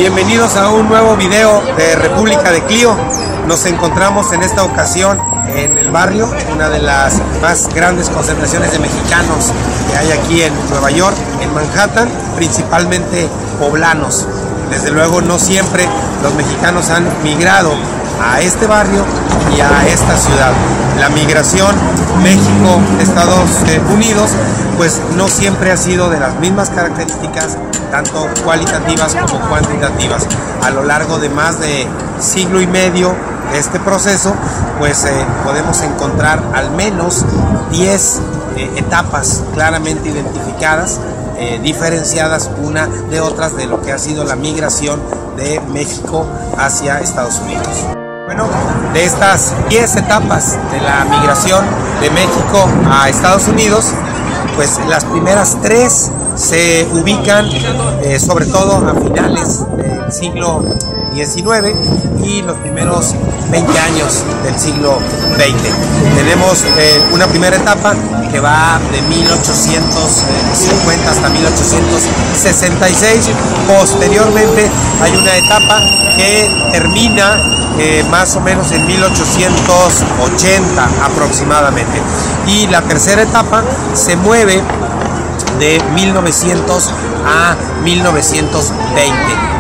Bienvenidos a un nuevo video de República de Clio. Nos encontramos en esta ocasión en el barrio, una de las más grandes concentraciones de mexicanos que hay aquí en Nueva York, en Manhattan, principalmente poblanos. Desde luego no siempre los mexicanos han migrado a este barrio y a esta ciudad. La migración México-Estados Unidos pues no siempre ha sido de las mismas características, tanto cualitativas como cuantitativas. A lo largo de más de siglo y medio de este proceso, pues podemos encontrar al menos 10 etapas claramente identificadas, diferenciadas una de otras de lo que ha sido la migración de México hacia Estados Unidos. Bueno, de estas 10 etapas de la migración de México a Estados Unidos, pues las primeras 3 se ubican sobre todo a finales del siglo XIX y los primeros 20 años del siglo XX. Tenemos una primera etapa que va de 1850 hasta 1866. Posteriormente hay una etapa que termina más o menos en 1880 aproximadamente. Y la tercera etapa se mueve de 1900 a 1920,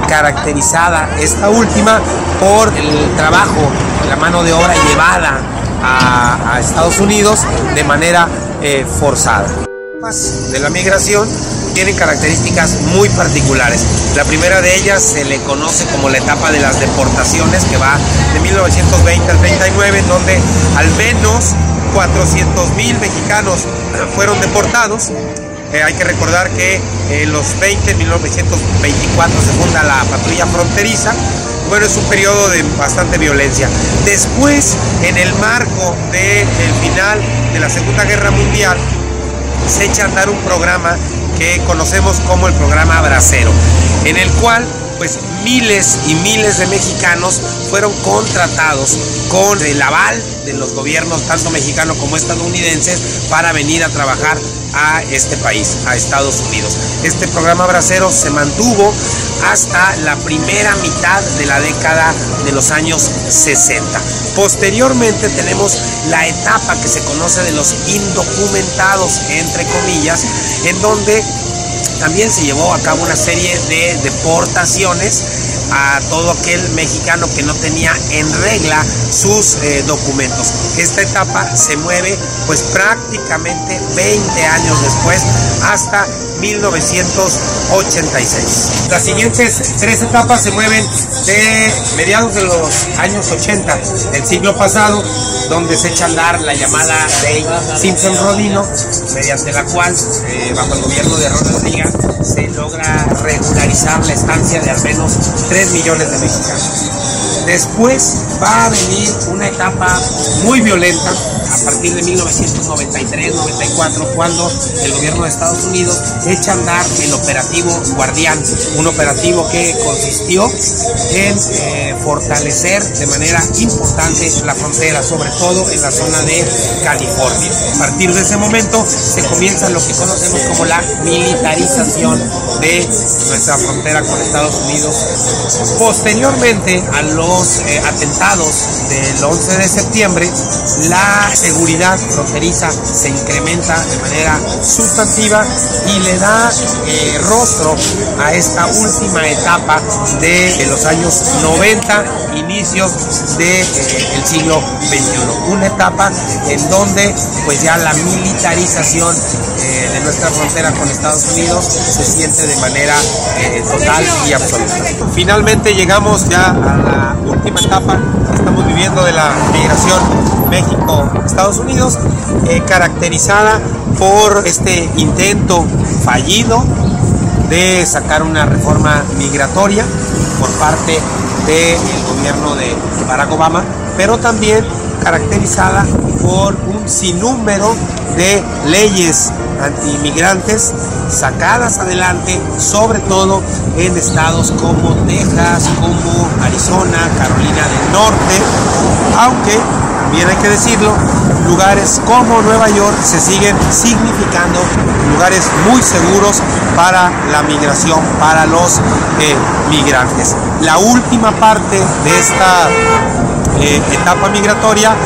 caracterizada esta última por el trabajo, la mano de obra llevada a Estados Unidos de manera forzada. De la migración tienen características muy particulares. La primera de ellas se le conoce como la etapa de las deportaciones, que va de 1920 al 39, en donde al menos 400,000 mexicanos fueron deportados. Hay que recordar que en los 20, en 1924 se funda la patrulla fronteriza. Bueno, es un periodo de bastante violencia. Después, en el marco del final de la Segunda Guerra Mundial, se echa a andar un programa que conocemos como el programa Bracero, en el cual pues miles y miles de mexicanos fueron contratados con el aval de los gobiernos tanto mexicanos como estadounidenses para venir a trabajar a este país, a Estados Unidos. Este programa Bracero se mantuvo hasta la primera mitad de la década de los años 60. Posteriormente tenemos la etapa que se conoce de los indocumentados, entre comillas, en donde también se llevó a cabo una serie de deportaciones a todo aquel mexicano que no tenía en regla sus documentos. Esta etapa se mueve pues prácticamente 20 años después, hasta 1986. Las siguientes 3 etapas se mueven de mediados de los años 80 del siglo pasado, donde se echa a andar la llamada ley Simpson-Rodino, mediante la cual bajo el gobierno de Ronald Reagan se logra regularizar la estancia de al menos 3 millones de mexicanos. Después va a venir una etapa muy violenta a partir de 1993-94, cuando el gobierno de Estados Unidos echa a andar el operativo Guardián, un operativo que consistió en fortalecer de manera importante la frontera, sobre todo en la zona de California. A partir de ese momento se comienza lo que conocemos como la militarización de nuestra frontera con Estados Unidos. Posteriormente a los atentados del 11 de septiembre, la seguridad fronteriza se incrementa de manera sustantiva y le da rostro a esta última etapa de los años 90, inicios del siglo XXI. Una etapa en donde pues ya la militarización de nuestra frontera con Estados Unidos se siente de manera total y absoluta. Finalmente llegamos ya a la última etapa que estamos viviendo de la migración México-Estados Unidos, caracterizada por este intento fallido de sacar una reforma migratoria por parte del gobierno de Barack Obama, pero también caracterizada por un sinnúmero de leyes antiinmigrantes sacadas adelante, sobre todo en estados como Texas, como Arizona, Carolina del Norte, aunque también hay que decirlo, lugares como Nueva York se siguen significando lugares muy seguros para la migración, para los migrantes. La última parte de esta etapa migratoria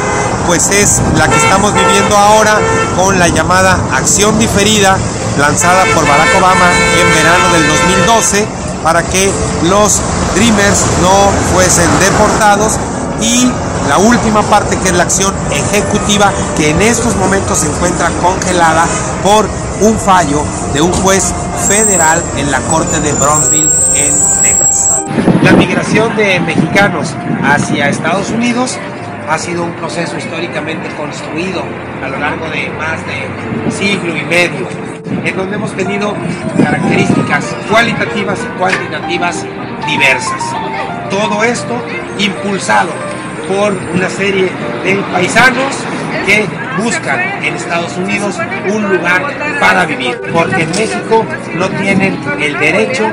pues es la que estamos viviendo ahora, con la llamada acción diferida lanzada por Barack Obama en verano del 2012 para que los Dreamers no fuesen deportados, y la última parte, que es la acción ejecutiva, que en estos momentos se encuentra congelada por un fallo de un juez federal en la corte de Brownsville en Texas. La migración de mexicanos hacia Estados Unidos ha sido un proceso históricamente construido a lo largo de más de siglo y medio, en donde hemos tenido características cualitativas y cuantitativas diversas. Todo esto impulsado por una serie de paisanos que buscan en Estados Unidos un lugar para vivir, porque en México no tienen el derecho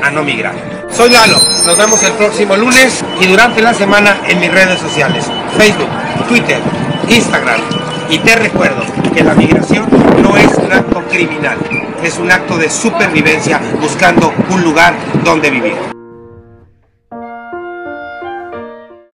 a no migrar. Soy Lalo, nos vemos el próximo lunes y durante la semana en mis redes sociales, Facebook, Twitter, Instagram. Y te recuerdo que la migración no es un acto criminal, es un acto de supervivencia buscando un lugar donde vivir.